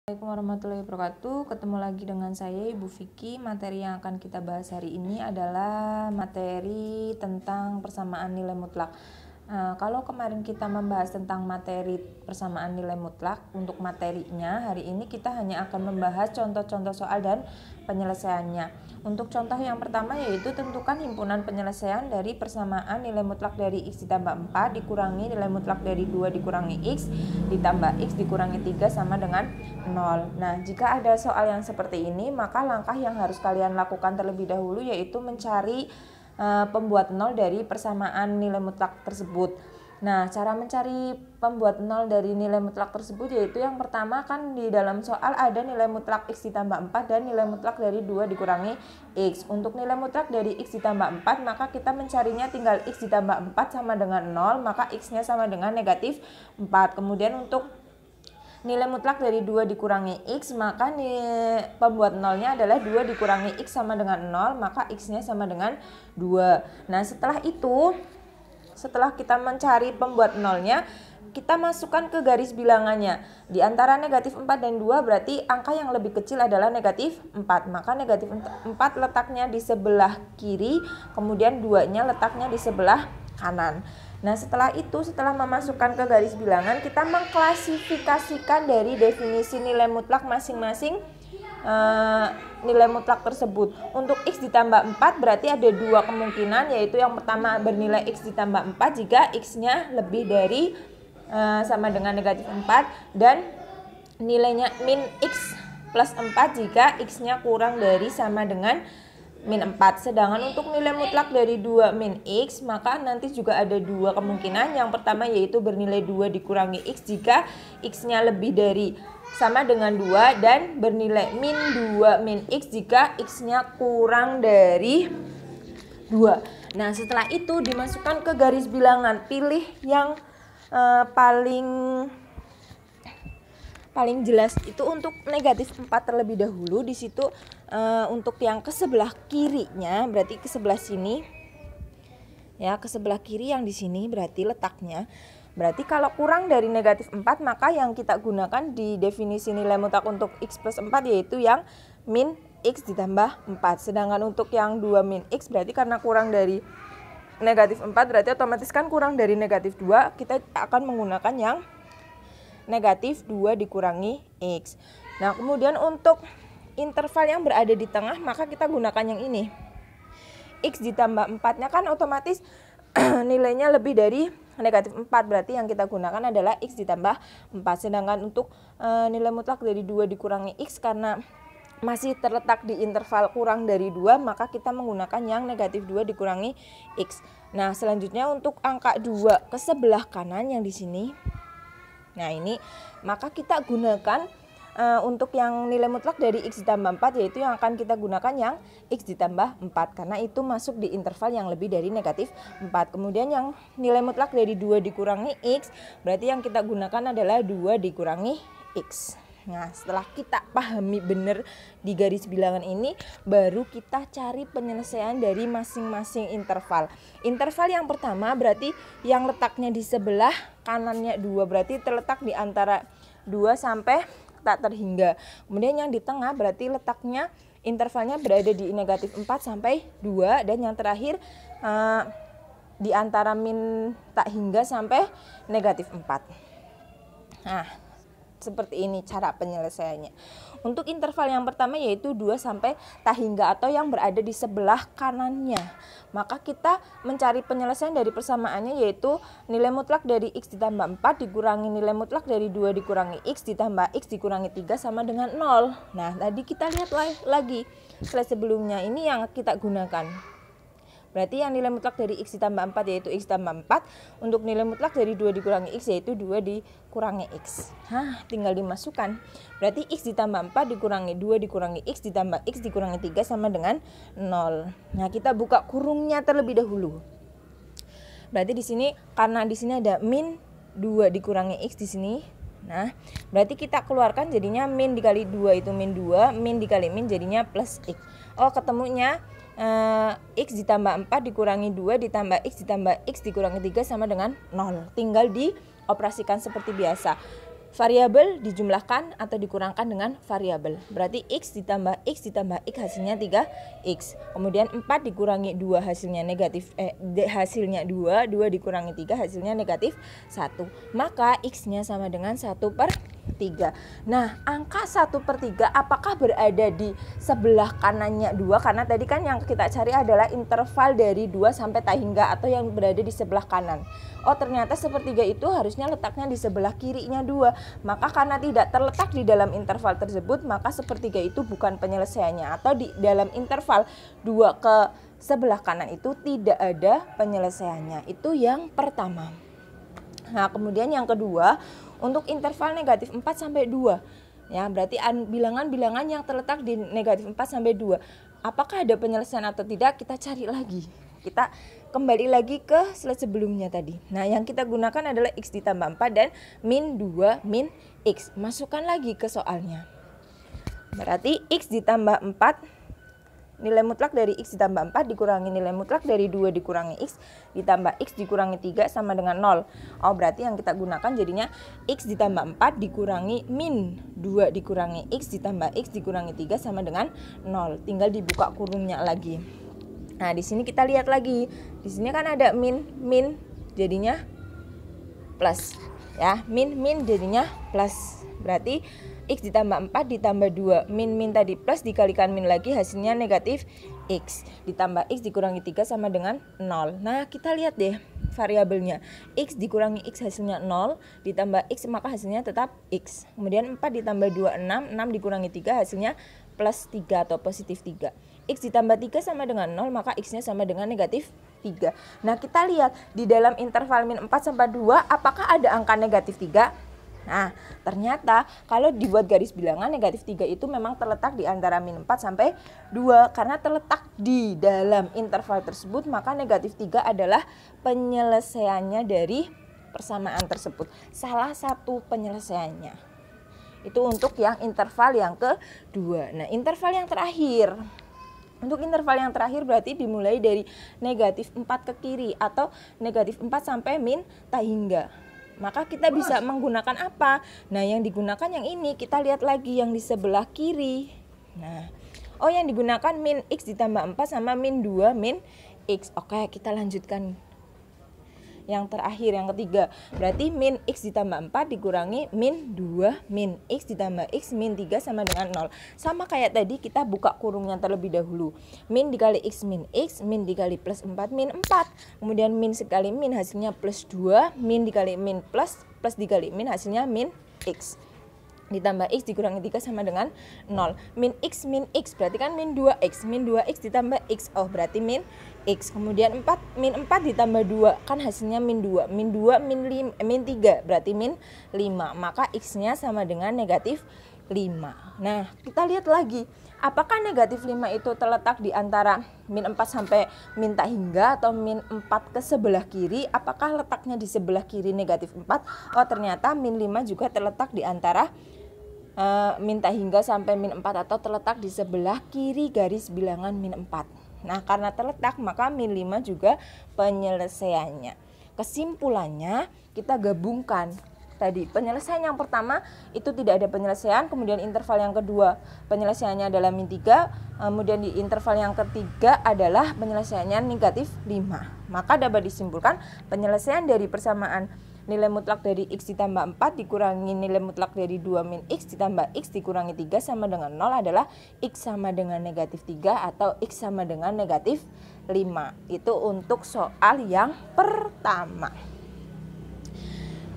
Assalamualaikum warahmatullahi wabarakatuh. Ketemu lagi dengan saya Ibu Vicky. Materi yang akan kita bahas hari ini adalah materi tentang persamaan nilai mutlak. Kalau kemarin kita membahas tentang materi persamaan nilai mutlak, untuk materinya hari ini kita hanya akan membahas contoh-contoh soal dan penyelesaiannya. Untuk contoh yang pertama yaitu tentukan himpunan penyelesaian dari persamaan nilai mutlak dari X ditambah 4 dikurangi nilai mutlak dari 2 dikurangi X ditambah X dikurangi 3 sama dengan 0. Nah, jika ada soal yang seperti ini, maka langkah yang harus kalian lakukan terlebih dahulu yaitu mencari pembuat 0 dari persamaan nilai mutlak tersebut. Nah, cara mencari pembuat 0 dari nilai mutlak tersebut yaitu yang pertama kan di dalam soal ada nilai mutlak X ditambah 4 dan nilai mutlak dari 2 dikurangi X. Untuk nilai mutlak dari X ditambah 4 maka kita mencarinya tinggal X ditambah 4 sama dengan 0, maka X-nya sama dengan negatif 4. Kemudian untuk nilai mutlak dari 2 dikurangi X, maka pembuat nolnya adalah 2 dikurangi X sama dengan 0, maka X-nya sama dengan 2. Nah, setelah itu, setelah kita mencari pembuat nolnya, kita masukkan ke garis bilangannya. Di antara negatif 4 dan 2 berarti angka yang lebih kecil adalah negatif 4. Maka negatif 4 letaknya di sebelah kiri, kemudian 2-nya letaknya di sebelah kanan. Nah, setelah itu, setelah memasukkan ke garis bilangan, kita mengklasifikasikan dari definisi nilai mutlak masing-masing nilai mutlak tersebut. Untuk X ditambah 4 berarti ada dua kemungkinan, yaitu yang pertama bernilai X ditambah 4 jika X-nya lebih dari sama dengan negatif 4 dan nilainya min X plus 4 jika X-nya kurang dari sama dengan min 4. Sedangkan untuk nilai mutlak dari 2 min X, maka nanti juga ada dua kemungkinan. Yang pertama yaitu bernilai 2 dikurangi X jika X-nya lebih dari sama dengan 2 dan bernilai min 2 min X jika X-nya kurang dari 2. Nah, setelah itu dimasukkan ke garis bilangan. Pilih yang paling jelas itu untuk negatif 4 terlebih dahulu. Di situ untuk yang ke sebelah kirinya berarti ke sebelah sini. Ya, ke sebelah kiri yang di sini berarti letaknya. Berarti kalau kurang dari negatif 4 maka yang kita gunakan di definisi nilai mutlak untuk X plus 4 yaitu yang min X ditambah 4. Sedangkan untuk yang 2 min X berarti karena kurang dari negatif 4 berarti otomatis kan kurang dari negatif 2, kita akan menggunakan yang negatif 2 dikurangi X. Nah, kemudian untuk interval yang berada di tengah maka kita gunakan yang ini. X ditambah 4-nya kan otomatis nilainya lebih dari negatif 4, berarti yang kita gunakan adalah X ditambah 4. Sedangkan untuk nilai mutlak dari 2 dikurangi X karena masih terletak di interval kurang dari 2, maka kita menggunakan yang negatif 2 dikurangi X. Nah, selanjutnya untuk angka 2 ke sebelah kanan yang di sini. Nah, ini maka kita gunakan untuk yang nilai mutlak dari X ditambah 4 yaitu yang akan kita gunakan yang X ditambah 4 karena itu masuk di interval yang lebih dari negatif 4. Kemudian yang nilai mutlak dari 2 dikurangi X berarti yang kita gunakan adalah 2 dikurangi X. Nah, setelah kita pahami benar di garis bilangan ini, baru kita cari penyelesaian dari masing-masing interval. Interval yang pertama berarti yang letaknya di sebelah kanannya 2, berarti terletak di antara 2 sampai tak terhingga. Kemudian yang di tengah berarti letaknya intervalnya berada di negatif 4 sampai 2 dan yang terakhir di antara min tak hingga sampai negatif 4. Nah, seperti ini cara penyelesaiannya. Untuk interval yang pertama yaitu 2 sampai tak hingga atau yang berada di sebelah kanannya. Maka kita mencari penyelesaian dari persamaannya yaitu nilai mutlak dari X ditambah 4 dikurangi nilai mutlak dari 2 dikurangi X ditambah X dikurangi 3 sama dengan 0. Nah, tadi kita lihat lagi slide sebelumnya, ini yang kita gunakan. Berarti yang nilai mutlak dari X ditambah 4 yaitu X tambah 4. Untuk nilai mutlak dari 2 dikurangi X yaitu 2 dikurangi X. Nah, tinggal dimasukkan. Berarti X ditambah 4 dikurangi 2 dikurangi X ditambah X dikurangi 3 sama dengan 0. Nah, kita buka kurungnya terlebih dahulu. Berarti di sini karena di sini ada min 2 dikurangi X di sini. Nah, berarti kita keluarkan jadinya min dikali 2 itu min 2, min dikali min jadinya plus X. Oh, ketemunya X ditambah 4 dikurangi 2 ditambah X ditambah X dikurangi 3 sama dengan 0. Tinggal dioperasikan seperti biasa. variabel dijumlahkan atau dikurangkan dengan variabel. Berarti X ditambah X hasilnya 3X. Kemudian 4 dikurangi 2 hasilnya negatif, hasilnya 2 dikurangi 3 hasilnya negatif 1. Maka X-nya sama dengan 1/3. Nah, angka 1/3 apakah berada di sebelah kanannya 2? Karena tadi kan yang kita cari adalah interval dari 2 sampai tak hingga atau yang berada di sebelah kanan. Oh, ternyata 1/3 itu harusnya letaknya di sebelah kirinya 2. Maka karena tidak terletak di dalam interval tersebut, maka 1/3 itu bukan penyelesaiannya. Atau di dalam interval 2 ke sebelah kanan itu tidak ada penyelesaiannya. Itu yang pertama. Nah, kemudian yang kedua, untuk interval negatif 4 sampai 2. Ya, berarti bilangan-bilangan yang terletak di negatif 4 sampai 2. Apakah ada penyelesaian atau tidak? Kita cari lagi. Kita kembali lagi ke slide sebelumnya tadi. Nah, yang kita gunakan adalah X ditambah 4 dan min 2 min X. Masukkan lagi ke soalnya. Berarti X ditambah 4, nilai mutlak dari X ditambah 4 dikurangi nilai mutlak dari 2 dikurangi X ditambah X dikurangi 3 sama dengan 0. Oh, berarti yang kita gunakan jadinya X ditambah 4 dikurangi min 2 dikurangi X ditambah X dikurangi 3 sama dengan 0. Tinggal dibuka kurungnya lagi. Nah, di sini kita lihat lagi. Di sini kan ada min jadinya plus. Ya, min jadinya plus. Berarti X ditambah 4 ditambah 2. Min tadi plus dikalikan min lagi hasilnya negatif X. Ditambah X dikurangi 3 sama dengan 0. Nah, kita lihat deh variabelnya. X dikurangi X hasilnya 0. Ditambah X maka hasilnya tetap X. Kemudian 4 ditambah 2 6. 6 dikurangi 3 hasilnya plus 3 atau positif 3. X ditambah 3 sama dengan 0, maka X-nya sama dengan negatif 3. Nah, kita lihat di dalam interval min 4 sampai 2, apakah ada angka negatif 3? Nah, ternyata kalau dibuat garis bilangan negatif 3 itu memang terletak di antara min 4 sampai 2. Karena terletak di dalam interval tersebut, maka negatif 3 adalah penyelesaiannya dari persamaan tersebut. Salah satu penyelesaiannya. Itu untuk yang interval yang kedua. Nah, interval yang terakhir. Untuk interval yang terakhir berarti dimulai dari negatif 4 ke kiri atau negatif 4 sampai min tak hingga. Maka kita bisa menggunakan apa? Nah, yang digunakan yang ini. Kita lihat lagi yang di sebelah kiri. Nah, oh, yang digunakan min X ditambah 4 sama min 2 min X. Oke, kita lanjutkan. Yang terakhir, yang ketiga, berarti min X ditambah 4 dikurangi min 2 min X ditambah X min 3 sama dengan 0. Sama kayak tadi, kita buka kurungnya terlebih dahulu. Min dikali X min X, min dikali plus 4 min 4. Kemudian min sekali min hasilnya plus 2, min dikali min plus dikali min hasilnya min X. Ditambah X dikurangi 3 sama dengan 0. Min X berarti kan min 2X. Min 2X ditambah X. Oh, berarti min X. Kemudian min 4 ditambah 2. Kan hasilnya min 2. Min 2 min 3 berarti min 5. Maka X-nya sama dengan negatif 5. Nah, kita lihat lagi. Apakah negatif 5 itu terletak di antara min 4 sampai min tak hingga atau min 4 ke sebelah kiri? Apakah letaknya di sebelah kiri negatif 4? Oh, ternyata min 5 juga terletak di antara min tak hingga sampai min 4 atau terletak di sebelah kiri garis bilangan min 4. Nah, karena terletak maka min 5 juga penyelesaiannya. Kesimpulannya kita gabungkan. Tadi penyelesaian yang pertama itu tidak ada penyelesaian, kemudian interval yang kedua penyelesaiannya adalah min 3, kemudian di interval yang ketiga adalah penyelesaiannya negatif 5. Maka dapat disimpulkan penyelesaian dari persamaan nilai mutlak dari X ditambah 4 dikurangi nilai mutlak dari 2 min X ditambah X dikurangi 3 sama dengan 0 adalah X sama dengan negatif 3 atau X sama dengan negatif 5. Itu untuk soal yang pertama.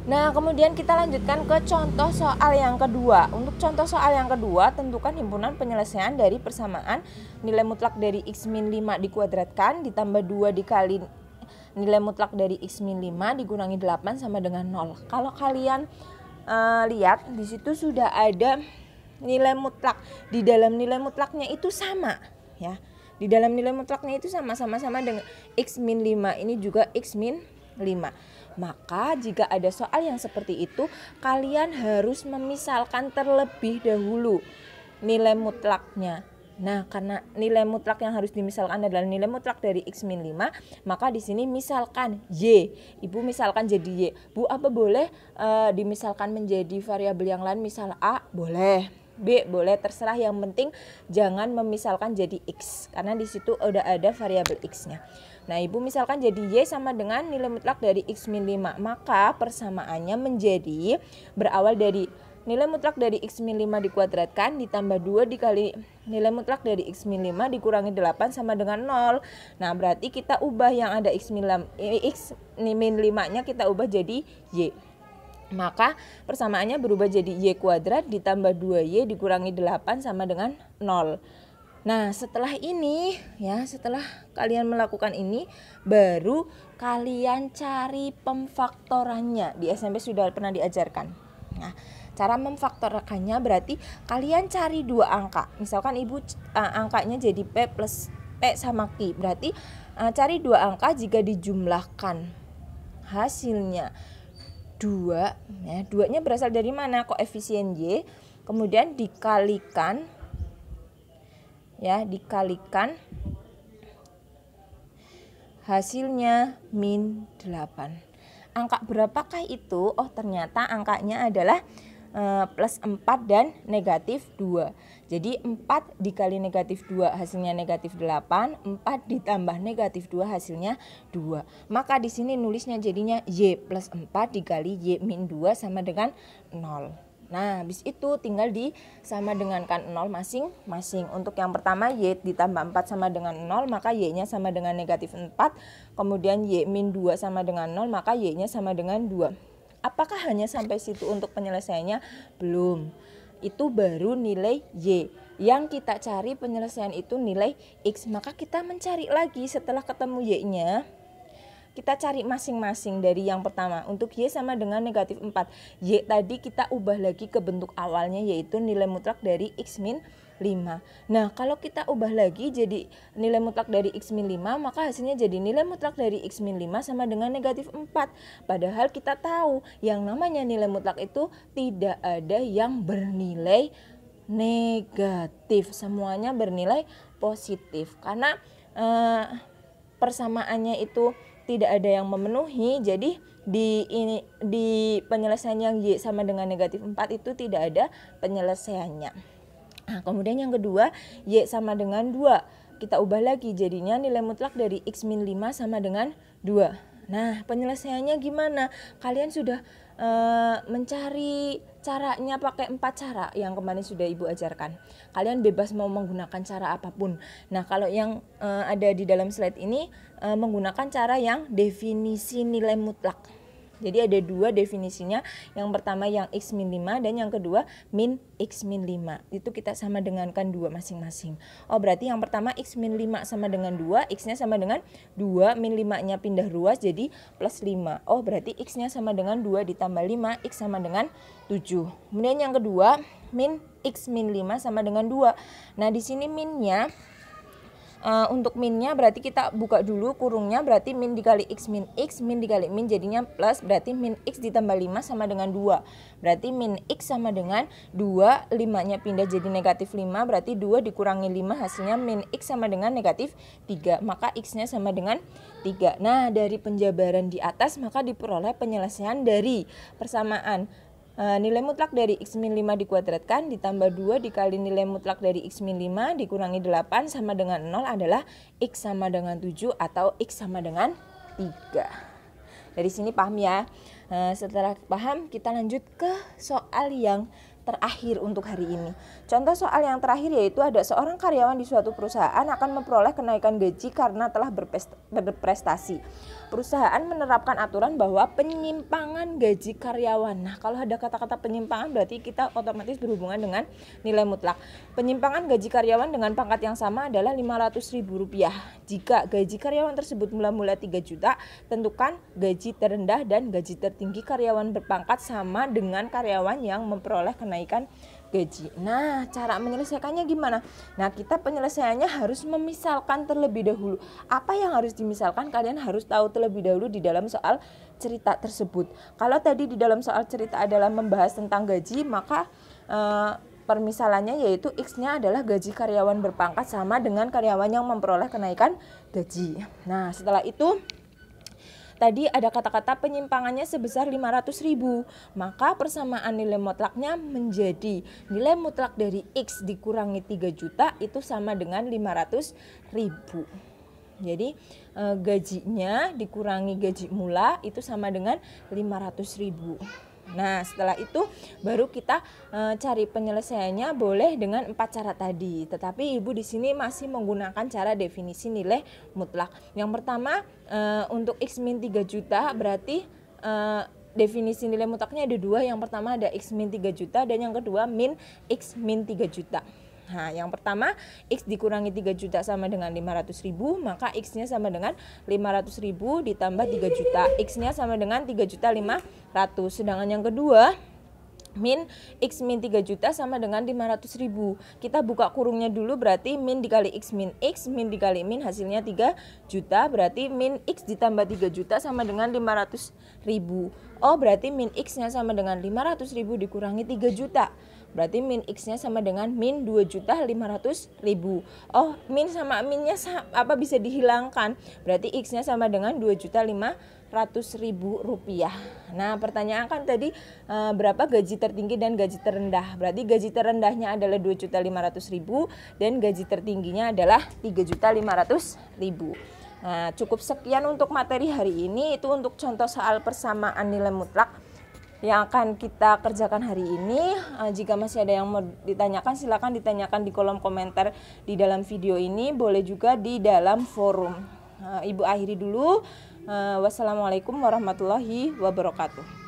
Nah, kemudian kita lanjutkan ke contoh soal yang kedua. Untuk contoh soal yang kedua, tentukan himpunan penyelesaian dari persamaan nilai mutlak dari X min 5 dikuadratkan ditambah 2 dikali nilai mutlak dari X min 5 dikurangi 8 sama dengan 0. Kalau kalian lihat di situ sudah ada nilai mutlak. Di dalam nilai mutlaknya itu sama, ya. Di dalam nilai mutlaknya itu sama-sama dengan X min 5. Ini juga X min 5. Maka jika ada soal yang seperti itu, kalian harus memisalkan terlebih dahulu nilai mutlaknya. Nah, karena nilai mutlak yang harus dimisalkan adalah nilai mutlak dari X min 5, maka di sini misalkan Y. Ibu misalkan jadi Y. Bu, apa boleh dimisalkan menjadi variabel yang lain, misal A? Boleh. B boleh, terserah, yang penting jangan memisalkan jadi X, karena di situ udah ada variabel X-nya. Nah, Ibu misalkan jadi Y sama dengan nilai mutlak dari X min 5, maka persamaannya menjadi berawal dari nilai mutlak dari X min 5 dikuadratkan ditambah 2 dikali nilai mutlak dari X min 5 dikurangi 8 sama dengan 0. Nah, berarti kita ubah yang ada X min 5-nya kita ubah jadi Y. Maka persamaannya berubah jadi Y kuadrat ditambah 2Y dikurangi 8 sama dengan 0. Nah, setelah ini ya, setelah kalian melakukan ini, baru kalian cari pemfaktorannya. Di SMP sudah pernah diajarkan. Nah, cara memfaktorkannya berarti kalian cari dua angka. Misalkan Ibu angkanya jadi P plus P sama Q. Berarti cari dua angka, jika dijumlahkan hasilnya 2, ya, 2-nya berasal dari mana? Koefisien Y, kemudian dikalikan hasilnya min 8. Angka berapakah itu? Oh, ternyata angkanya adalah plus 4 dan negatif 2. Jadi 4 dikali negatif 2 hasilnya negatif 8, 4 ditambah negatif 2 hasilnya 2. Maka di sini nulisnya jadinya Y plus 4 dikali Y min 2 sama dengan 0. Nah, habis itu tinggal disama dengankan 0 masing-masing. Untuk yang pertama Y ditambah 4 sama dengan 0, maka Y-nya sama dengan negatif 4. Kemudian Y min 2 sama dengan 0, maka Y-nya sama dengan 2. Apakah hanya sampai situ untuk penyelesaiannya? Belum. Itu baru nilai Y. Yang kita cari penyelesaian itu nilai X. Maka kita mencari lagi setelah ketemu Y-nya. Kita cari masing-masing dari yang pertama. Untuk Y sama dengan negatif 4. Y tadi kita ubah lagi ke bentuk awalnya, yaitu nilai mutlak dari X min 5. Nah, kalau kita ubah lagi jadi nilai mutlak dari X min 5, maka hasilnya jadi nilai mutlak dari X min 5 sama dengan negatif 4. Padahal kita tahu yang namanya nilai mutlak itu tidak ada yang bernilai negatif. Semuanya bernilai positif. Karena persamaannya itu tidak ada yang memenuhi, jadi di penyelesaian yang Y sama dengan negatif 4 itu tidak ada penyelesaiannya. Nah, kemudian yang kedua, Y sama dengan 2. Kita ubah lagi, jadinya nilai mutlak dari X min 5 sama dengan 2. Nah, penyelesaiannya gimana? Kalian sudah mencari caranya pakai 4 cara yang kemarin sudah Ibu ajarkan. Kalian bebas mau menggunakan cara apapun. Nah, kalau yang ada di dalam slide ini menggunakan cara yang definisi nilai mutlak. Jadi ada dua definisinya. Yang pertama yang X min 5 dan yang kedua min X min 5. Itu kita sama dengankan 2 masing-masing. Oh, berarti yang pertama X min 5 sama dengan 2, X-nya sama dengan 2, min 5-nya pindah ruas jadi plus 5. Oh, berarti X-nya sama dengan 2 ditambah 5, X sama dengan 7. Kemudian yang kedua min X min 5 sama dengan 2. Nah, di sini minnya untuk minnya berarti kita buka dulu kurungnya, berarti min dikali X, min dikali min jadinya plus, berarti min X ditambah 5 sama dengan 2. Berarti min X sama dengan 2, 5-nya pindah jadi negatif 5, berarti 2 dikurangi 5 hasilnya min X sama dengan negatif 3. Maka X-nya sama dengan 3. Nah, dari penjabaran di atas maka diperoleh penyelesaian dari persamaan nilai mutlak dari X min 5 dikuadratkan ditambah 2 dikali nilai mutlak dari X min 5 dikurangi 8 sama dengan 0 adalah X sama dengan 7 atau X sama dengan 3. Dari sini paham ya? Setelah paham, kita lanjut ke soal yang terakhir untuk hari ini. Contoh soal yang terakhir yaitu ada seorang karyawan di suatu perusahaan akan memperoleh kenaikan gaji karena telah berprestasi. Perusahaan menerapkan aturan bahwa penyimpangan gaji karyawan. Nah, kalau ada kata-kata penyimpangan berarti kita otomatis berhubungan dengan nilai mutlak. Penyimpangan gaji karyawan dengan pangkat yang sama adalah Rp500.000. Jika gaji karyawan tersebut mula-mula 3 juta, tentukan gaji terendah dan gaji tertinggi karyawan berpangkat sama dengan karyawan yang memperoleh kenaikan gaji. Nah, cara menyelesaikannya gimana? Nah, kita penyelesaiannya harus memisalkan terlebih dahulu. Apa yang harus dimisalkan? Kalian harus tahu terlebih dahulu di dalam soal cerita tersebut. Kalau tadi di dalam soal cerita adalah membahas tentang gaji, maka permisalannya, yaitu X-nya adalah gaji karyawan berpangkat sama dengan karyawan yang memperoleh kenaikan gaji. Nah, setelah itu tadi ada kata-kata penyimpangannya sebesar 500.000, maka persamaan nilai mutlaknya menjadi nilai mutlak dari X dikurangi 3 juta itu sama dengan 500.000. Jadi gajinya dikurangi gaji mula itu sama dengan 500.000. Nah, setelah itu baru kita cari penyelesaiannya boleh dengan 4 cara tadi. Tetapi Ibu di sini masih menggunakan cara definisi nilai mutlak. Yang pertama untuk X min 3 juta berarti definisi nilai mutlaknya ada 2. Yang pertama ada X min 3 juta dan yang kedua min X min 3 juta. Nah, yang pertama X dikurangi 3 juta sama dengan 500.000, maka X-nya sama dengan 500.000 ditambah 3 juta. X-nya sama dengan 3.500.000. Sedangkan yang kedua min X min 3 juta sama dengan 500.000. Kita buka kurungnya dulu, berarti min dikali X, min dikali min hasilnya 3 juta. Berarti min X ditambah 3 juta sama dengan 500.000. Oh, berarti min X-nya sama dengan 500.000 dikurangi 3 juta. Berarti min X-nya sama dengan min 2.500.000. Oh, min sama minnya bisa dihilangkan. Berarti X-nya sama dengan 2.500.000 rupiah. Nah, pertanyaan kan tadi berapa gaji tertinggi dan gaji terendah. Berarti gaji terendahnya adalah 2.500.000 dan gaji tertingginya adalah 3.500.000. Nah, cukup sekian untuk materi hari ini. Itu untuk contoh soal persamaan nilai mutlak yang akan kita kerjakan hari ini. Jika masih ada yang mau ditanyakan, silakan ditanyakan di kolom komentar di dalam video ini, boleh juga di dalam forum. Ibu akhiri dulu. Wassalamualaikum warahmatullahi wabarakatuh.